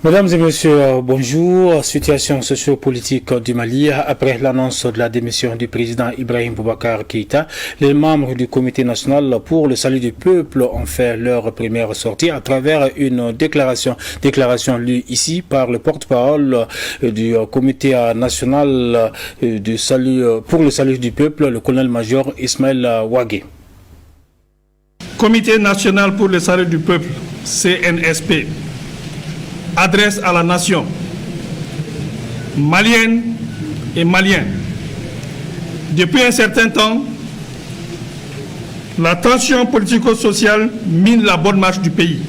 Mesdames et messieurs, bonjour. Situation socio-politique du Mali. Après l'annonce de la démission du président Ibrahim Boubacar Keïta, les membres du Comité national pour le salut du peuple ont fait leur première sortie à travers une déclaration lue ici par le porte-parole du Comité national pour le salut du peuple, le colonel-major Ismaël Ouagué. Comité national pour le salut du peuple, CNSP, adresse à la nation, malienne et maliens. Depuis un certain temps, la tension politico-sociale mine la bonne marche du pays.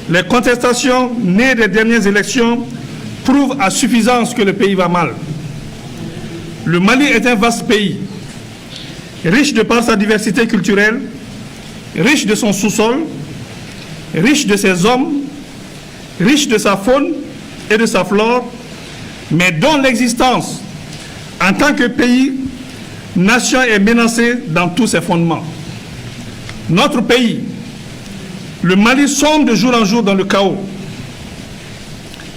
Les contestations nées des dernières élections prouvent à suffisance que le pays va mal. Le Mali est un vaste pays, riche de par sa diversité culturelle, riche de son sous-sol, riche de ses hommes, riche de sa faune et de sa flore, mais dont l'existence en tant que pays, nation est menacée dans tous ses fondements. Notre pays, le Mali, sombre de jour en jour dans le chaos.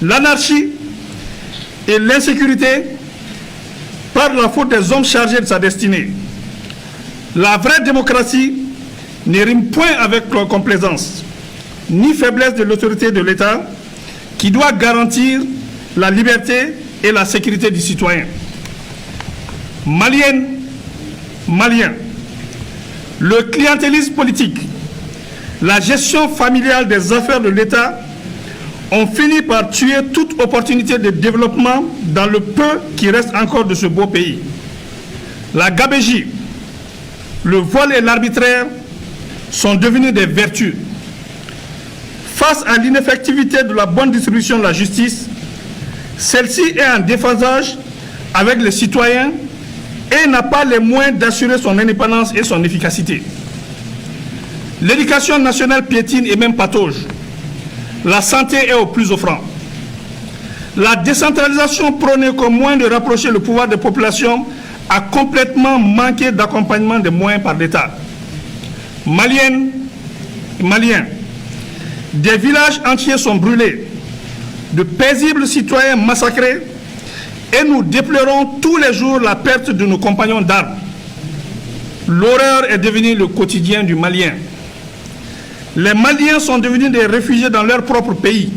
L'anarchie et l'insécurité par la faute des hommes chargés de sa destinée. La vraie démocratie ne rime point avec complaisance, ni faiblesse de l'autorité de l'État qui doit garantir la liberté et la sécurité du citoyen. Maliens, le clientélisme politique, la gestion familiale des affaires de l'État ont fini par tuer toute opportunité de développement dans le peu qui reste encore de ce beau pays. La gabégie, le vol et l'arbitraire sont devenus des vertus. Face à l'ineffectivité de la bonne distribution de la justice, celle-ci est en déphasage avec les citoyens et n'a pas les moyens d'assurer son indépendance et son efficacité. L'éducation nationale piétine et même patauge. La santé est au plus offrant. La décentralisation prônée comme moyen de rapprocher le pouvoir des populations a complètement manqué d'accompagnement des moyens par l'État. Maliennes et Maliens, des villages entiers sont brûlés, de paisibles citoyens massacrés, et nous déplorons tous les jours la perte de nos compagnons d'armes. L'horreur est devenue le quotidien du Malien. Les Maliens sont devenus des réfugiés dans leur propre pays,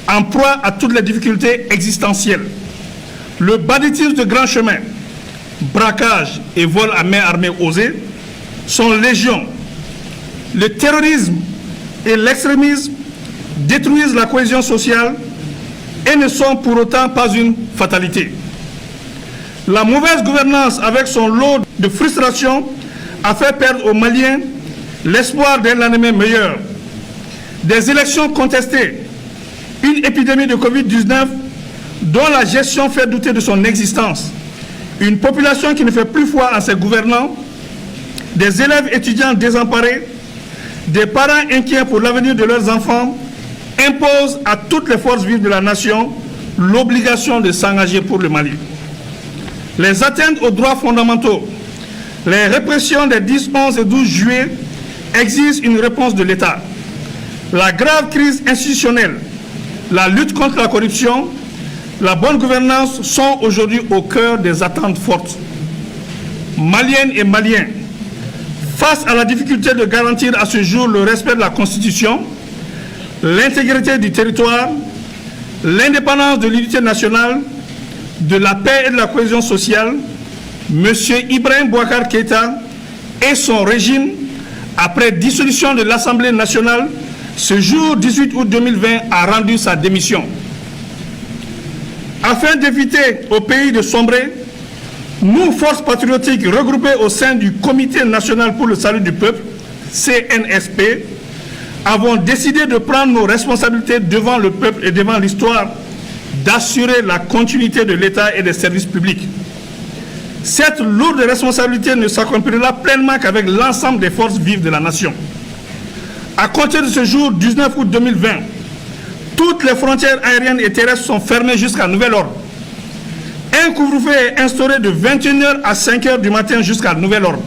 en proie à toutes les difficultés existentielles. Le banditisme de grand chemin, braquage et vol à main armée osés sont légion. Le terrorisme et l'extrémisme détruisent la cohésion sociale et ne sont pour autant pas une fatalité. La mauvaise gouvernance avec son lot de frustration a fait perdre aux Maliens l'espoir d'un lendemain meilleur. Des élections contestées, une épidémie de Covid-19 dont la gestion fait douter de son existence, une population qui ne fait plus foi en ses gouvernants, des élèves étudiants désemparés, des parents inquiets pour l'avenir de leurs enfants imposent à toutes les forces vives de la nation l'obligation de s'engager pour le Mali. Les atteintes aux droits fondamentaux, les répressions des 10, 11 et 12 juillet exigent une réponse de l'État. La grave crise institutionnelle, la lutte contre la corruption, la bonne gouvernance sont aujourd'hui au cœur des attentes fortes. Maliennes et Maliens, face à la difficulté de garantir à ce jour le respect de la Constitution, l'intégrité du territoire, l'indépendance de l'unité nationale, de la paix et de la cohésion sociale, M. Ibrahim Boubacar Keïta et son régime, après dissolution de l'Assemblée nationale, ce jour 18 août 2020, a rendu sa démission. Afin d'éviter au pays de sombrer, nous, forces patriotiques regroupées au sein du Comité national pour le salut du peuple, CNSP, avons décidé de prendre nos responsabilités devant le peuple et devant l'histoire, d'assurer la continuité de l'État et des services publics. Cette lourde responsabilité ne s'accomplira pleinement qu'avec l'ensemble des forces vives de la nation. À compter de ce jour, 19 août 2020, toutes les frontières aériennes et terrestres sont fermées jusqu'à nouvel ordre. Un couvre-feu est instauré de 21h à 5h du matin jusqu'à nouvel ordre.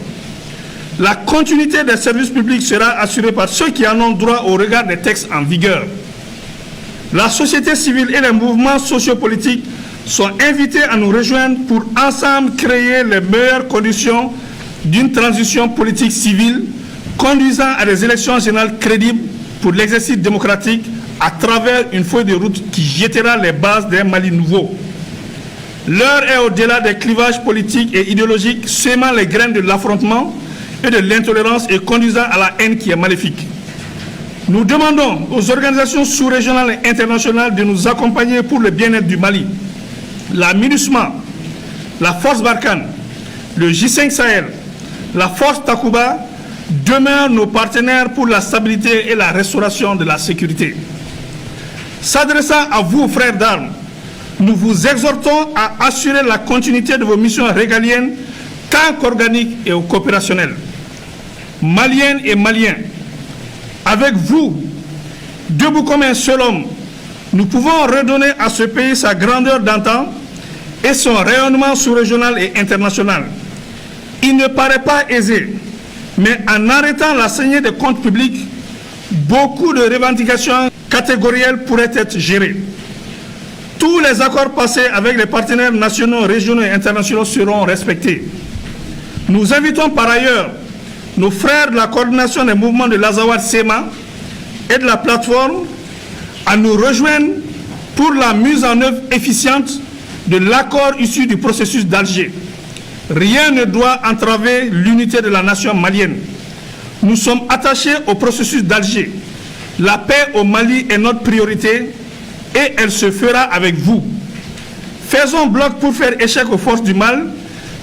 La continuité des services publics sera assurée par ceux qui en ont droit au regard des textes en vigueur. La société civile et les mouvements sociopolitiques sont invités à nous rejoindre pour ensemble créer les meilleures conditions d'une transition politique civile conduisant à des élections générales crédibles pour l'exercice démocratique à travers une feuille de route qui jettera les bases d'un Mali nouveau. L'heure est au-delà des clivages politiques et idéologiques semant les graines de l'affrontement et de l'intolérance et conduisant à la haine qui est maléfique. Nous demandons aux organisations sous-régionales et internationales de nous accompagner pour le bien-être du Mali. La MINUSMA, la Force Barkhane, le J5 Sahel, la Force Takuba demeurent nos partenaires pour la stabilité et la restauration de la sécurité. S'adressant à vous, frères d'armes, nous vous exhortons à assurer la continuité de vos missions régaliennes tant qu'organiques et coopérationnelles. Maliennes et Maliens, avec vous, debout comme un seul homme, nous pouvons redonner à ce pays sa grandeur d'antan et son rayonnement sous-régional et international. Il ne paraît pas aisé, mais en arrêtant la saignée des comptes publics, beaucoup de revendications catégorielles pourraient être gérées. Tous les accords passés avec les partenaires nationaux, régionaux et internationaux seront respectés. Nous invitons par ailleurs nos frères de la coordination des mouvements de l'Azawad-Sema et de la plateforme à nous rejoindre pour la mise en œuvre efficiente de l'accord issu du processus d'Alger. Rien ne doit entraver l'unité de la nation malienne. Nous sommes attachés au processus d'Alger. La paix au Mali est notre priorité et elle se fera avec vous. Faisons bloc pour faire échec aux forces du mal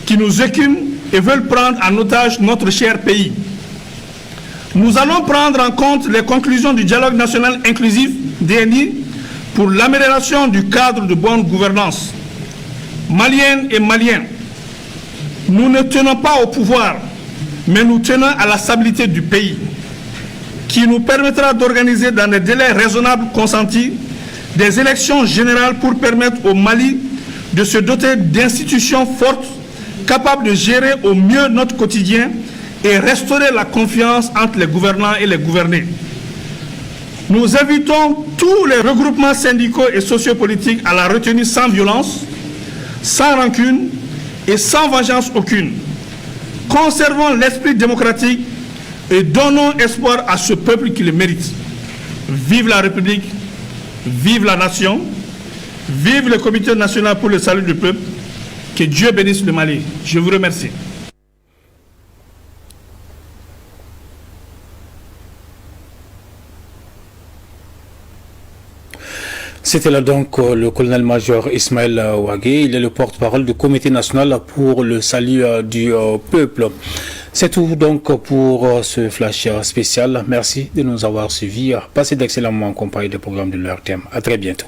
qui nous écument et veulent prendre en otage notre cher pays. Nous allons prendre en compte les conclusions du dialogue national inclusif DNI pour l'amélioration du cadre de bonne gouvernance. Maliennes et Maliens, nous ne tenons pas au pouvoir, mais nous tenons à la stabilité du pays, qui nous permettra d'organiser dans des délais raisonnables consentis des élections générales pour permettre au Mali de se doter d'institutions fortes, capables de gérer au mieux notre quotidien et restaurer la confiance entre les gouvernants et les gouvernés. Nous invitons tous les regroupements syndicaux et sociopolitiques à la retenue sans violence, sans rancune et sans vengeance aucune. Conservons l'esprit démocratique et donnons espoir à ce peuple qui le mérite. Vive la République, vive la nation, vive le Comité national pour le salut du peuple. Que Dieu bénisse le Mali. Je vous remercie. C'était là donc le colonel-major Ismaël Ouagué. Il est le porte-parole du Comité national pour le salut du peuple. C'est tout donc pour ce flash spécial. Merci de nous avoir suivis. Passez d'excellents moments en compagnie des programmes de leur thème. À très bientôt.